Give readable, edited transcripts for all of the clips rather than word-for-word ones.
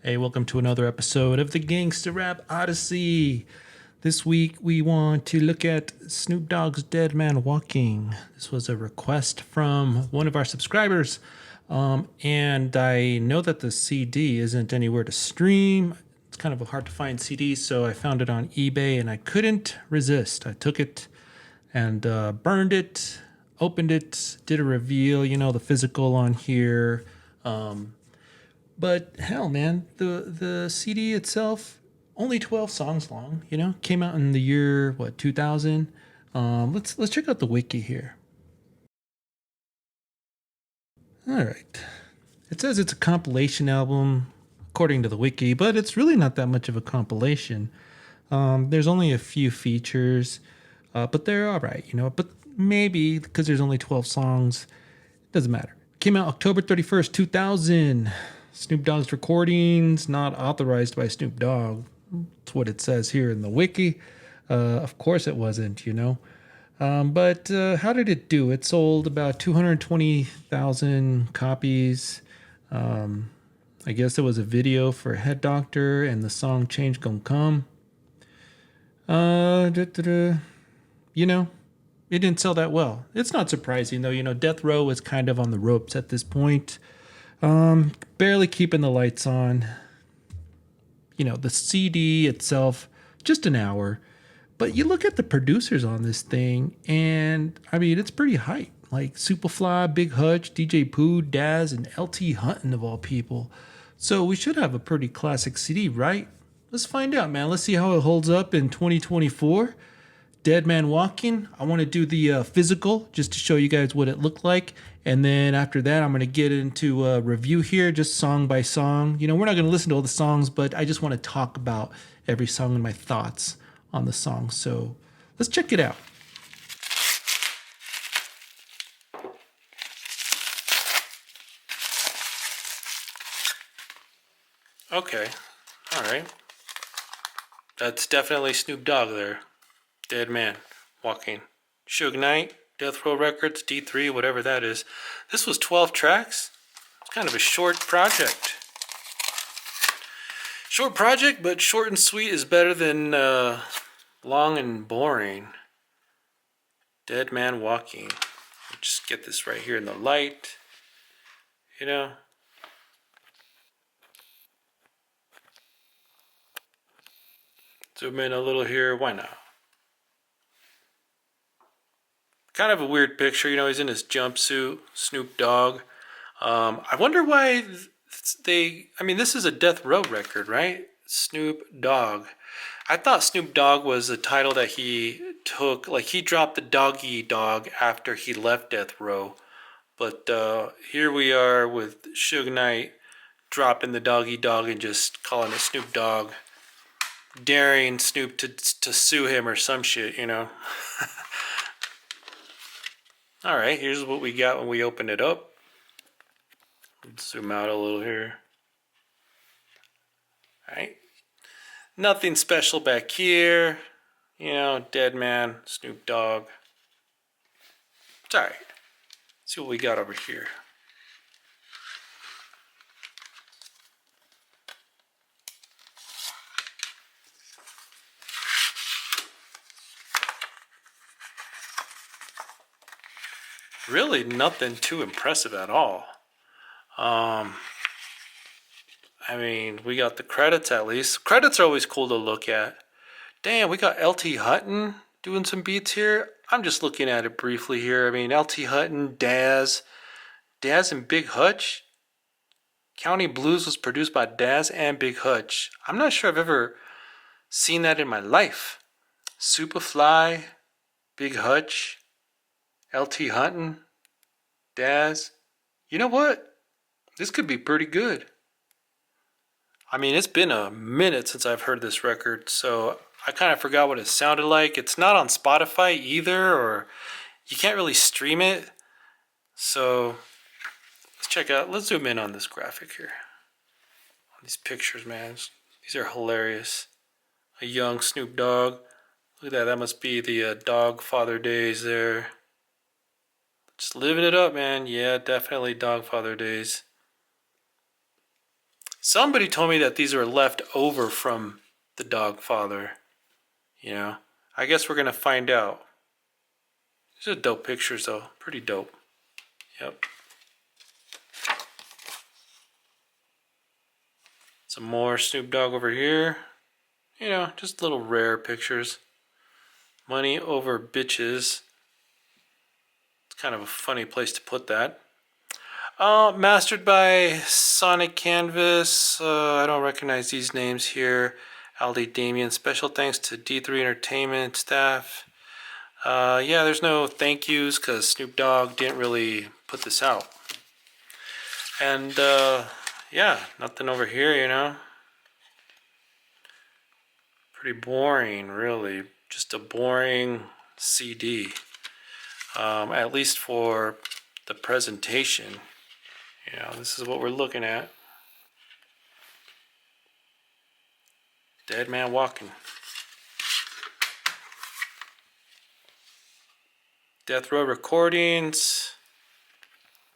Hey, welcome to another episode of the Gangsta Rap Odyssey. This week we want to look at Snoop Dogg's Dead Man Walking. This was a request from one of our subscribers. And I know that the CD isn't anywhere to stream. It's kind of hard to find CD, so I found it on eBay and I couldn't resist. I took it and burned it, opened it, did a reveal, the physical on here. But hell, man, the CD itself only 12 songs long. Came out in the year 2000. Let's check out the wiki here. All right, it says it's a compilation album according to the wiki, but it's really not that much of a compilation. There's only a few features, but they're all right. But maybe because there's only 12 songs, it doesn't matter. Came out October 31st, 2000. Snoop Dogg's recordings, not authorized by Snoop Dogg. That's what it says here in the wiki. Of course it wasn't, But how did it do? It sold about 220,000 copies. I guess it was a video for Head Doctor and the song Change Gon' Come. It didn't sell that well. It's not surprising, though. Death Row was kind of on the ropes at this point. Barely keeping the lights on. The CD itself, just an hour. But you look at the producers on this thing, and I mean, it's pretty hype. Like Soopafly, Big Hutch, DJ Pooh, Daz, and LT Hutton of all people. So we should have a pretty classic CD, right? Let's find out, man. Let's see how it holds up in 2024. Dead Man Walking. I want to do the physical just to show you guys what it looked like. And then after that, I'm going to get into a review here, just song by song. We're not going to listen to all the songs, but I just want to talk about every song and my thoughts on the song. So let's check it out. Okay. All right. That's definitely Snoop Dogg there. Dead Man Walking. Suge Knight, Death Row Records, D3, whatever that is. This was 12 tracks. It's kind of a short project. Short project, but short and sweet is better than long and boring. Dead Man Walking. Just get this right here in the light. Zoom in a little here. Why not? Kind of a weird picture. He's in his jumpsuit. Snoop Dogg. I wonder why this is a Death Row record, right? Snoop Dogg. I thought Snoop Dogg was a title that he took, like he dropped the Doggy Dog after he left Death Row. But here we are with Suge Knight dropping the Doggy Dog and just calling it Snoop Dogg. Daring Snoop to sue him or some shit, Alright, here's what we got when we open it up. Let's zoom out a little here. Alright. Nothing special back here. Dead Man, Snoop Dogg. It's alright. See what we got over here. Really nothing too impressive at all. We got the credits at least. Credits are always cool to look at. Damn, we got LT Hutton doing some beats here. I'm just looking at it briefly here. LT Hutton, Daz and Big Hutch. County Blues was produced by Daz and Big Hutch. I'm not sure I've ever seen that in my life. Soopafly, Big Hutch, LT Hutton, Daz. You know what? This could be pretty good. It's been a minute since I've heard this record, so I kind of forgot what it sounded like. It's not on Spotify either, or you can't really stream it. So let's zoom in on this graphic here. On these pictures, man. These are hilarious. A young Snoop Dogg. Look at that must be the Doggfather days there. Just living it up, man. Yeah, definitely Doggfather days. Somebody told me that these are left over from the Doggfather. You know, I guess we're gonna find out. These are dope pictures though, pretty dope. Yep. Some more Snoop Dogg over here. You know, just little rare pictures. Money over bitches. It's kind of a funny place to put that. Mastered by Sonic Canvas. I don't recognize these names here. Aldi Damien. Special thanks to D3 Entertainment staff. Yeah, there's no thank yous because Snoop Dogg didn't really put this out. And yeah, nothing over here, you know. Pretty boring, really. Just a boring CD. At least for the presentation. You know, this is what we're looking at. Dead Man Walking. Death Row Recordings.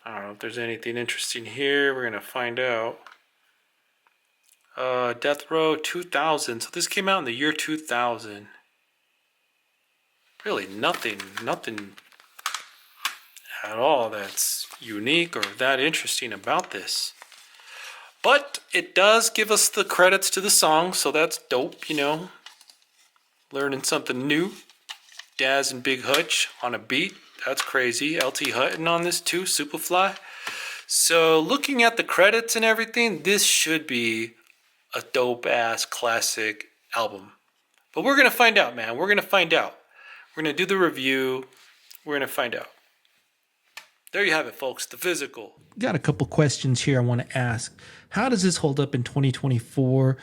I don't know if there's anything interesting here. We're going to find out. Death Row 2000. So this came out in the year 2000. Really nothing at all that's unique or that interesting about this. But it does give us the credits to the song, so that's dope, you know. Learning something new. Daz and Big Hutch on a beat. That's crazy. LT Hutton on this too, Soopafly. So looking at the credits and everything, this should be a dope-ass classic album. But we're going to find out, man. We're going to find out. We're going to do the review. We're going to find out. There you have it, folks. The physical. Got a couple questions here I want to ask. How does this hold up in 2024?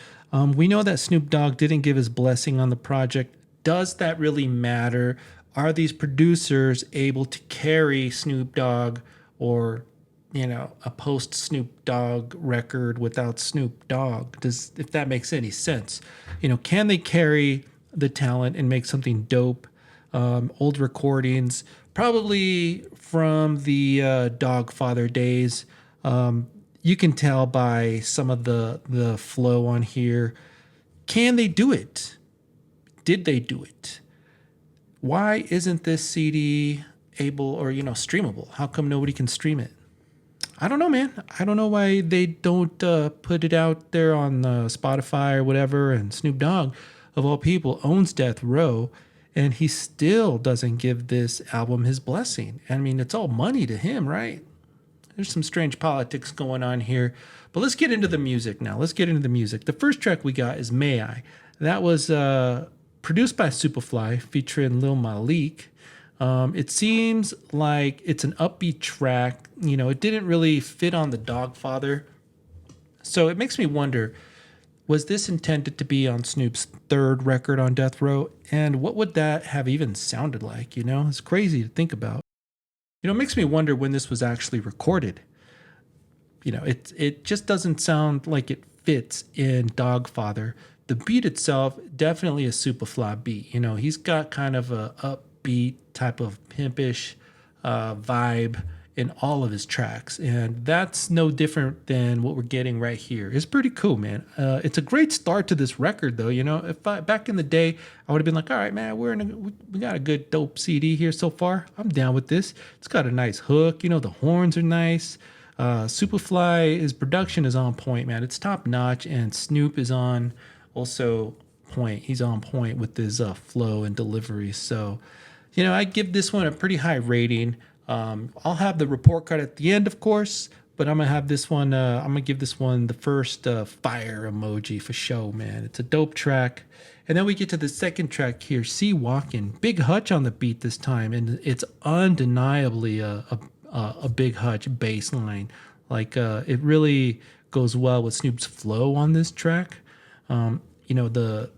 We know that Snoop Dogg didn't give his blessing on the project. Does that really matter? Are these producers able to carry Snoop Dogg or, you know, a post Snoop Dogg record without Snoop Dogg? If that makes any sense? You know, can they carry the talent and make something dope? Old recordings, probably from the Doggfather days. You can tell by some of the flow on here. Can they do it? Did they do it? Why isn't this CD able or, you know, streamable? How come nobody can stream it? I don't know, man. I don't know why they don't put it out there on Spotify or whatever. And Snoop Dogg, of all people, owns Death Row. And he still doesn't give this album his blessing. I mean, it's all money to him, right? There's some strange politics going on here. But let's get into the music now. The first track we got is May I. That was produced by Soopafly featuring Lil Malik. It seems like it's an upbeat track. You know, it didn't really fit on the Doggfather. So it makes me wonder, was this intended to be on Snoop's third record on Death Row? And what would that have even sounded like? You know, it's crazy to think about. You know, it makes me wonder when this was actually recorded. You know, it just doesn't sound like it fits in Doggfather. The beat itself, definitely a Soopafly beat. You know, he's got kind of a upbeat type of pimpish vibe in all of his tracks, and that's no different than what we're getting right here. It's pretty cool, man. It's a great start to this record, though. You know, if back in the day, I would have been like, all right, man, we got a good dope CD here so far. I'm down with this. It's got a nice hook. You know, the horns are nice. Soopafly, his production is on point, man. It's top notch, and Snoop is on also point. He's on point with his flow and delivery. So, you know, I give this one a pretty high rating. I'll have the report card at the end, of course, but I'm gonna have this one. I'm gonna give this one the first fire emoji for show, man. It's a dope track, and then we get to the second track here. See Walkin, Big Hutch on the beat this time, and it's undeniably a Big Hutch bass line. Like it really goes well with Snoop's flow on this track. You know, the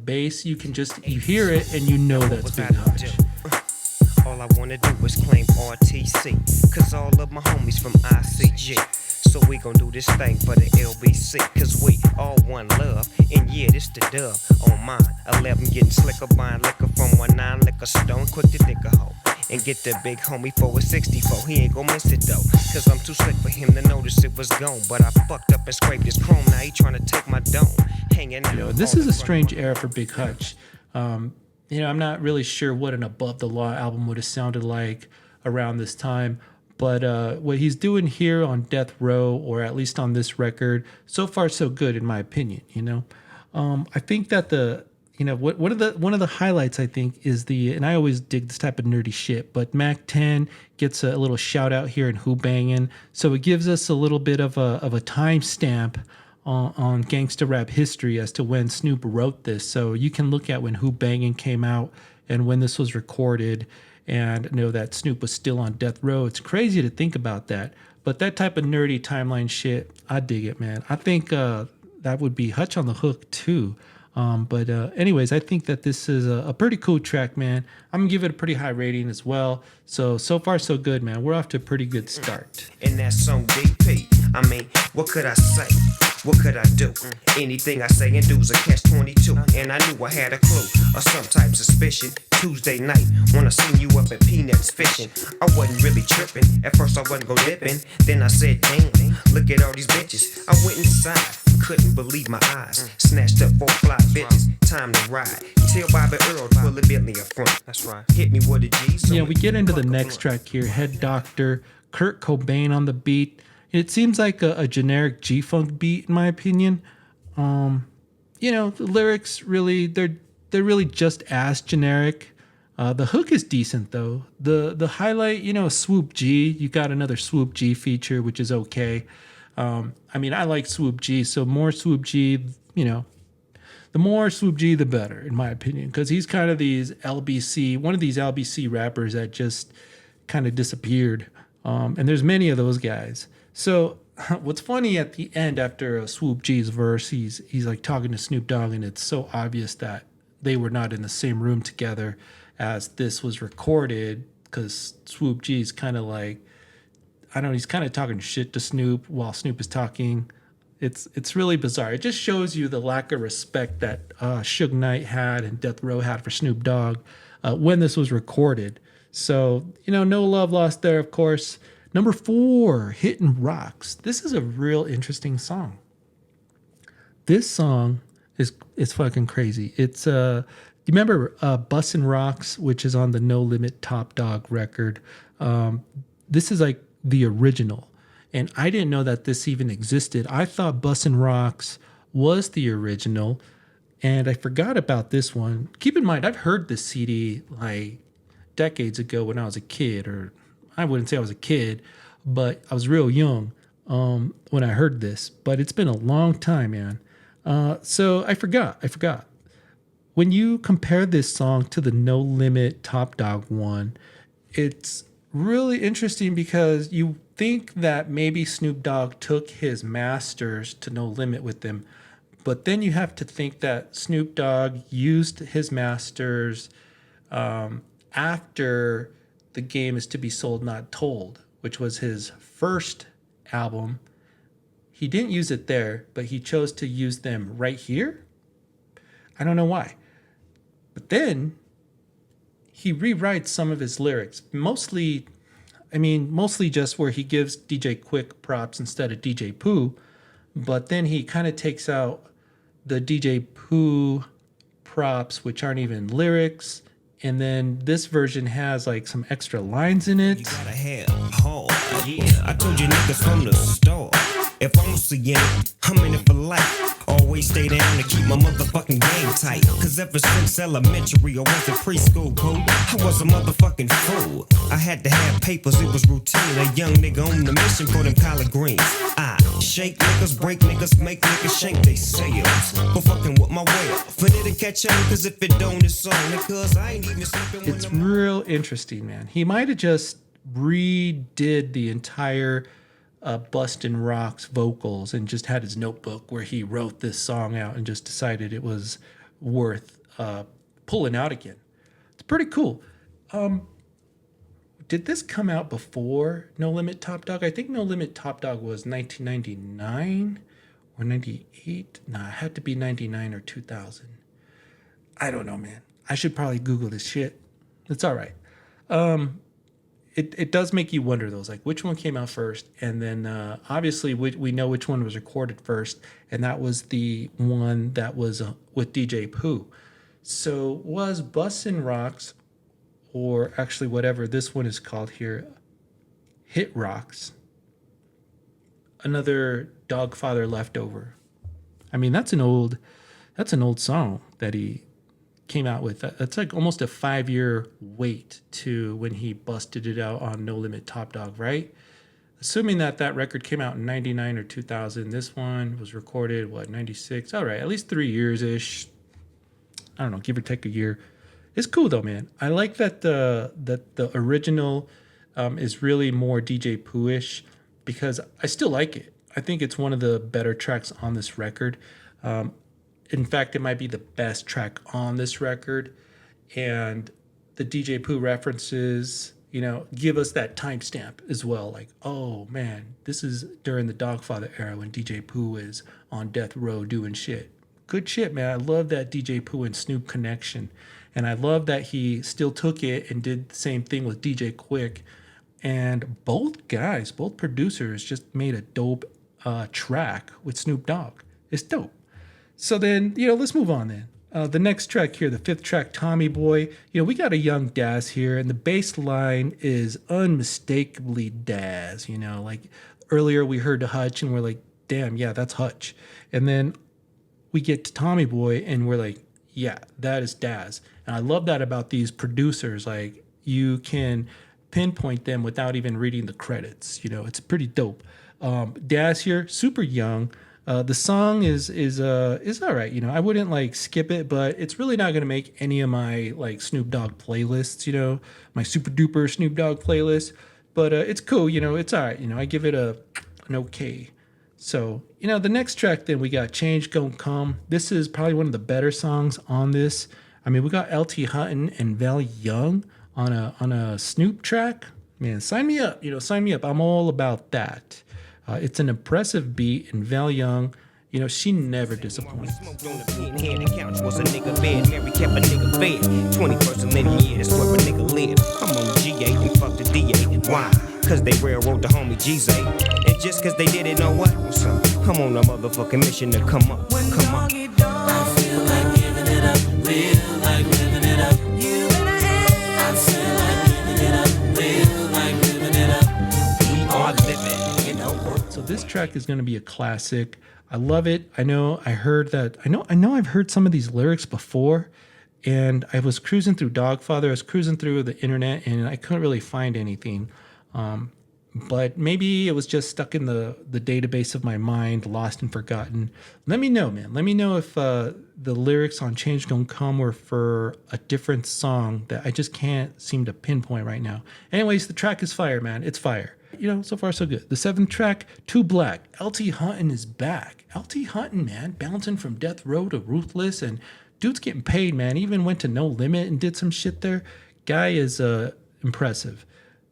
bass, you hear it and you know that's Big Hutch. All I wanna do is claim RTC, cause all of my homies from ICG. So we gon' do this thing for the LBC, cause we all one love. And yeah, this the dub on mine. 11 getting slicker, buying liquor from 19 liquor stone, quick to dig a hole. and get that big homie for a 64. He ain't gon' miss it though, cause I'm too slick for him to notice it was gone. But I fucked up and scraped his chrome, now he tryna take my dome. Hanging out. This is a strange era for Big Hutch. I'm not really sure what an Above the Law album would have sounded like around this time, but what he's doing here on Death Row, or at least on this record, so far so good in my opinion. I think that one of the highlights I think is and I always dig this type of nerdy shit, but Mac 10 gets a little shout out here in Who Bangin', so it gives us a little bit of a timestamp on gangsta rap history as to when Snoop wrote this. So you can look at when Who Bangin' came out and when this was recorded, and know that Snoop was still on death row. It's crazy to think about that, but that type of nerdy timeline shit, I dig it, man. I think that would be Hutch on the Hook too. But anyways, I think that this is a pretty cool track, man. I'm gonna give it a pretty high rating as well. So far so good, man. We're off to a pretty good start. And that's on DP. I mean, what could I say? What could I do? Anything I say and do's a catch-22. And I knew I had a clue or some type suspicion. Tuesday night, when I seen you up at Peanuts fishing, I wasn't really tripping. At first I wasn't go dipping. Then I said, damn, look at all these bitches. I went inside, couldn't believe my eyes. Snatched up 4 fly bitches, time to ride. Tell Bobby Earl to pull a Bentley up front. That's right. Hit me with a G. So we get into the next track here. Head Doctor, Kurt Cobain on the beat. It seems like a generic G-Funk beat, in my opinion. The lyrics really, they're really just as generic. The hook is decent though. The highlight, Swoop G. You got another Swoop G feature, which is okay. I like Swoop G, so more Swoop G. The more Swoop G, the better, in my opinion, because he's kind of one of these LBC rappers that just kind of disappeared. And there's many of those guys. So what's funny at the end, after Swoop G's verse, he's like talking to Snoop Dogg, and it's so obvious that they were not in the same room together as this was recorded, because Swoop G's kind of like, I don't know, he's kind of talking shit to Snoop while Snoop is talking. It's really bizarre. It just shows you the lack of respect that Suge Knight had and Death Row had for Snoop Dogg when this was recorded. So, no love lost there, of course. Number 4, Hittin' Rocks. This is a real interesting song. This song is fucking crazy. It's you remember Bussin' Rocks, which is on the No Limit Top Dog record. This is like the original. And I didn't know that this even existed. I thought Bussin' Rocks was the original, and I forgot about this one. Keep in mind, I've heard this CD like decades ago when I was a kid, or I wouldn't say I was a kid, but I was real young when I heard this. But it's been a long time, man. So I forgot. When you compare this song to the No Limit Top Dog one, it's really interesting because you think that maybe Snoop Dogg took his masters to No Limit with him, but then you have to think that Snoop Dogg used his masters after The Game Is to Be Sold Not Told, which was his first album. He didn't use it there, but he chose to use them right here. I don't know why. But then he rewrites some of his lyrics, mostly just where he gives DJ Quick props instead of DJ Pooh, but then he kind of takes out the DJ Pooh props, which aren't even lyrics, and then this version has like some extra lines in it. You gotta have hard, yeah. I told you niggas from the start. If I'm seeing it, I'm in it for life. Always stay down to keep my motherfucking game tight. Cause ever since elementary or went to preschool, boo, I was a motherfucking fool. I had to have papers, it was routine. A young nigga on the mission for them collard greens. I shake niggas, break niggas, make niggas shank they sales. For fucking with my way up. For it to catch on, cause if it don't, it's on. Because I ain't even sleeping when It's real interesting, man. He might have just redid the entire Bustin' Rocks vocals and just had his notebook where he wrote this song out and just decided it was worth pulling out again. It's pretty cool. Did this come out before No Limit Top Dog? I think No Limit Top Dog was 1999 or 98. Nah, it had to be 99 or 2000. I don't know, man. I should probably Google this shit. It's all right. it does make you wonder, those, like, which one came out first, and then obviously we know which one was recorded first, and that was the one that was with DJ Pooh. So was Bussin' Rocks, or actually whatever this one is called here, Hit Rocks, another Doggfather leftover? I mean, that's an old song that he came out with. That's like almost a 5-year wait to when he busted it out on No Limit Top Dog, right? Assuming that that record came out in 99 or 2000, this one was recorded, what, 96? All right, at least 3 years ish. I don't know, give or take a year. It's cool though, man. I like that the original is really more DJ Pooh-ish, because I still like it. I think it's one of the better tracks on this record. In fact, it might be the best track on this record. And the DJ Pooh references, give us that timestamp as well. Like, oh man, this is during the Doggfather era when DJ Pooh is on death row doing shit. Good shit, man. I love that DJ Pooh and Snoop connection. And I love that he still took it and did the same thing with DJ Quick. And both guys, both producers, just made a dope track with Snoop Dogg. It's dope. So then, let's move on then. The next track here, the 5th track, Tommy Boy. We got a young Daz here, and the bass line is unmistakably Daz. Like earlier we heard the Hutch, and we're like, damn, yeah, that's Hutch. And then we get to Tommy Boy, and we're like, yeah, that is Daz. And I love that about these producers. Like, you can pinpoint them without even reading the credits. It's pretty dope. Daz here, super young. The song is all right. I wouldn't like skip it, but it's really not going to make any of my like Snoop Dogg playlists, my super duper Snoop Dogg playlist, but it's cool. It's all right. I give it an okay. So, the next track then we got Change Gon' Come. This is probably one of the better songs on this. I mean, we got LT Hutton and Val Young on a Snoop track. Man, sign me up. Sign me up. I'm all about that. It's an impressive beat, and Val Young, she never disappoints. 21st millennium year, that's where a nigga live. Come on, G8 and fuck the D8. Why? Cause they railroad the homie G8. And just cause they didn't know what? What's up? I'm on a motherfucking mission to come up. Come on. I feel like giving it up, feel like living it up. You better have. I feel like giving it up, feel like living it up. We are living. So this track is going to be a classic. I love it. I know I've heard some of these lyrics before, and I was cruising through Doggfather. I was cruising through the internet, and I couldn't really find anything. But maybe it was just stuck in the database of my mind, lost and forgotten. Let me know, man. Let me know if the lyrics on Change Gon' Come were for a different song that I just can't seem to pinpoint right now. Anyways, the track is fire, man. It's fire. So far so good. The 7th track, Too Black. LT Hutton is back. LT Hutton, man, bouncing from death row to ruthless, and dude's getting paid, man. He even went to No Limit and did some shit there. Guy is impressive.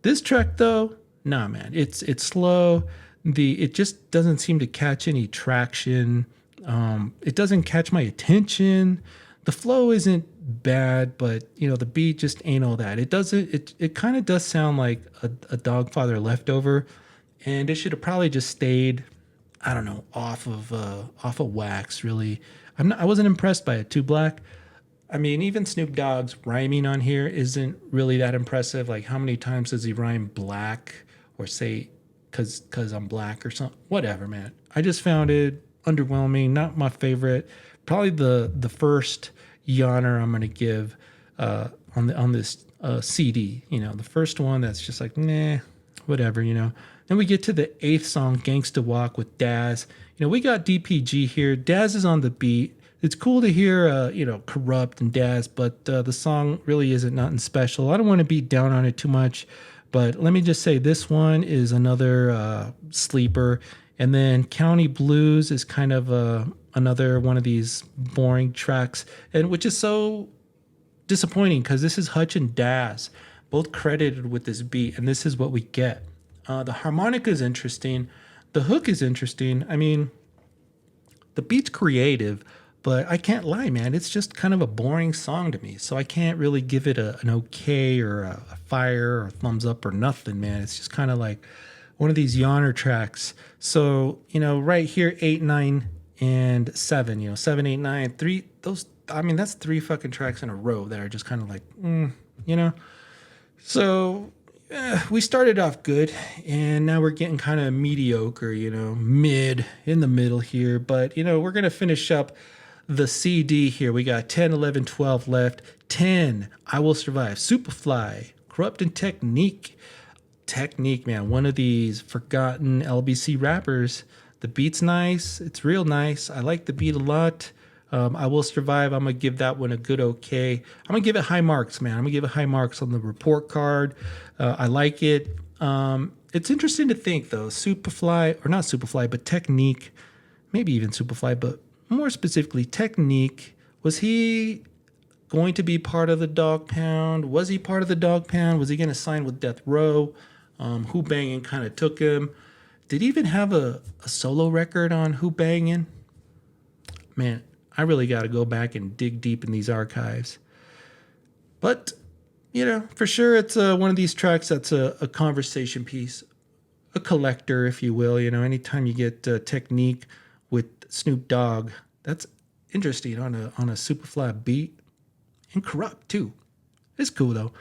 This track though, nah, man. It's slow. It just doesn't seem to catch any traction. It doesn't catch my attention. The flow isn't bad, but the beat just ain't all that. It kind of does sound like a Doggfather leftover, and it should have probably just stayed, I don't know, off of wax. Really, I wasn't impressed by it. Too Black. I mean, even Snoop Dogg's rhyming on here isn't really that impressive. Like, how many times does he rhyme black or say cause I'm black or something? Whatever, man. I just found it underwhelming. Not my favorite. Probably the first yawner I'm gonna give on this CD. The first one that's just like, nah, whatever. Then we get to the 8th song, Gangsta Walk with Daz. We got DPG here. Daz is on the beat. It's cool to hear Corrupt and Daz, but the song really isn't nothing special. I don't want to beat down on it too much, but let me just say this one is another sleeper. And then County Blues is kind of another one of these boring tracks, and which is so disappointing because this is Hutch and Daz, both credited with this beat, and this is what we get. The harmonica is interesting. The hook is interesting. I mean, the beat's creative, But I can't lie, man. It's just kind of a boring song to me. So I can't really give it an okay or a fire or a thumbs up or nothing, man. It's just kind of like one of these yawner tracks. So, right here, 8, 9, and 7, 7, 8, 9, 3, those, I mean, that's 3 fucking tracks in a row that are just kind of like, you know? So we started off good, and now we're getting kind of mediocre, mid in the middle here. But, we're going to finish up the CD here. We got 10, 11, 12 left. 10, I Will Survive. Soopafly, Corrupt and Technique. Technique, man, one of these forgotten LBC rappers. The beat's nice. It's real nice. I like the beat a lot. I Will Survive. I'm going to give that one a good okay. I'm going to give it high marks, man. I'm going to give it high marks on the report card. I like it. It's interesting to think, though. Soopafly, or not Soopafly, but Technique, maybe even Soopafly, but more specifically, Technique. Was he going to be part of the Dog Pound? Was he part of the Dog Pound? Was he going to sign with Death Row? Who Bangin' kind of took him. Did he even have a solo record on Who Bangin'? Man, I really got to go back and dig deep in these archives. But, for sure it's one of these tracks that's a conversation piece, a collector, if you will. Anytime you get Technique with Snoop Dogg, that's interesting on a Soopafly beat. And Corrupt, too. It's cool, though.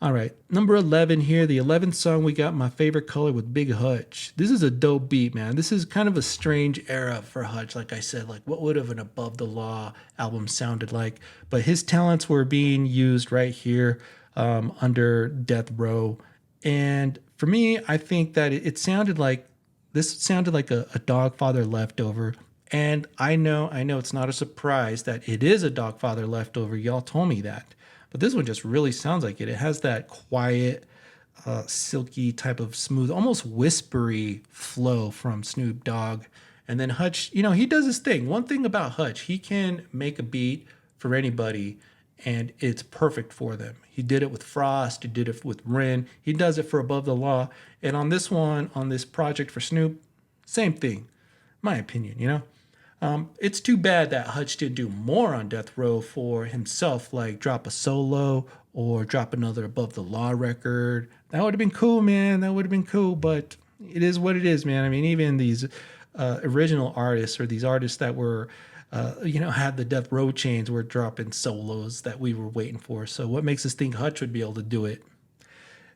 All right, number 11 here, the 11th song, we got My Favorite Color with Big Hutch. This is a dope beat, man. This is kind of a strange era for Hutch, like I said. Like, what would have an Above the Law album sounded like? But his talents were being used right here under Death Row. And for me, I think that it sounded like, this sounded like a Doggfather leftover. And I know it's not a surprise that it is a Doggfather leftover. Y'all told me that. But this one just really sounds like it. It has that quiet, silky type of smooth, almost whispery flow from Snoop Dogg. And then Hutch, he does his thing. One thing about Hutch, he can make a beat for anybody, and it's perfect for them. He did it with Frost. He did it with Ren. He does it for Above the Law. And on this one, on this project for Snoop, same thing, my opinion, It's too bad that Hutch didn't do more on Death Row for himself, like drop a solo or drop another Above the Law record. That would have been cool, man. That would have been cool, but it is what it is, man. I mean, even these original artists or these artists that were, had the Death Row chains were dropping solos that we were waiting for. So what makes us think Hutch would be able to do it?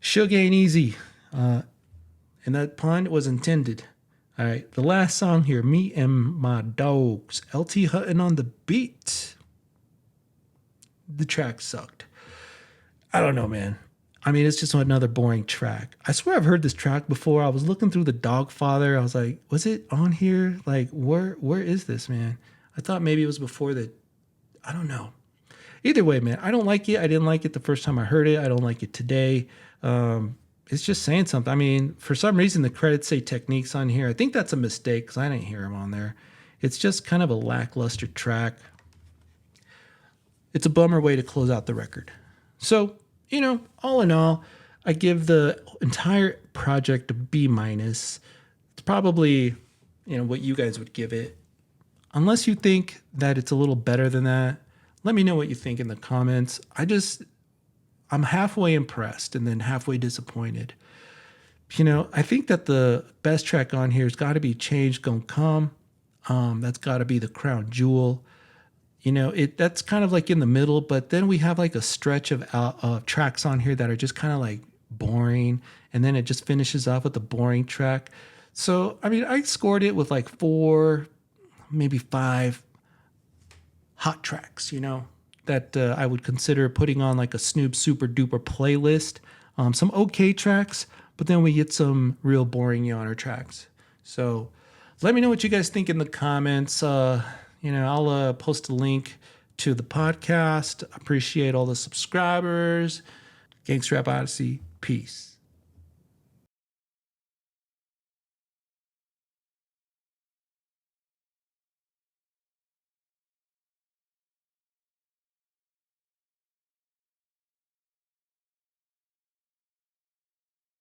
Suge ain't easy. And that pun was intended. All right, the last song here, Me and My Dogs, LT Hutton on the beat. The track sucked. I don't know, man. I mean, it's just another boring track. I swear I've heard this track before. I was looking through the Doggfather. I was like, was it on here? Like, where is this, man? I thought maybe it was before the, I don't know. Either way, man, I don't like it. I didn't like it the first time I heard it. I don't like it today. It's just saying something. I mean, for some reason, the credits say Techniques on here. I think that's a mistake because I didn't hear him on there. It's just kind of a lackluster track. It's a bummer way to close out the record. So, all in all, I give the entire project a B-. It's probably, what you guys would give it. Unless you think that it's a little better than that, let me know what you think in the comments. I'm halfway impressed and then halfway disappointed. I think that the best track on here has got to be Change Gon' Come. That's got to be the crown jewel. That's kind of like in the middle, but then we have like a stretch of tracks on here that are just kind of like boring, and then it just finishes off with a boring track. So, I mean, I scored it with like 4, maybe 5 hot tracks, that I would consider putting on like a Snoop super duper playlist. Some okay tracks, but then we get some real boring yawner tracks. So let me know what you guys think in the comments. I'll post a link to the podcast. Appreciate all the subscribers. Gangsta Rap Odyssey. Peace.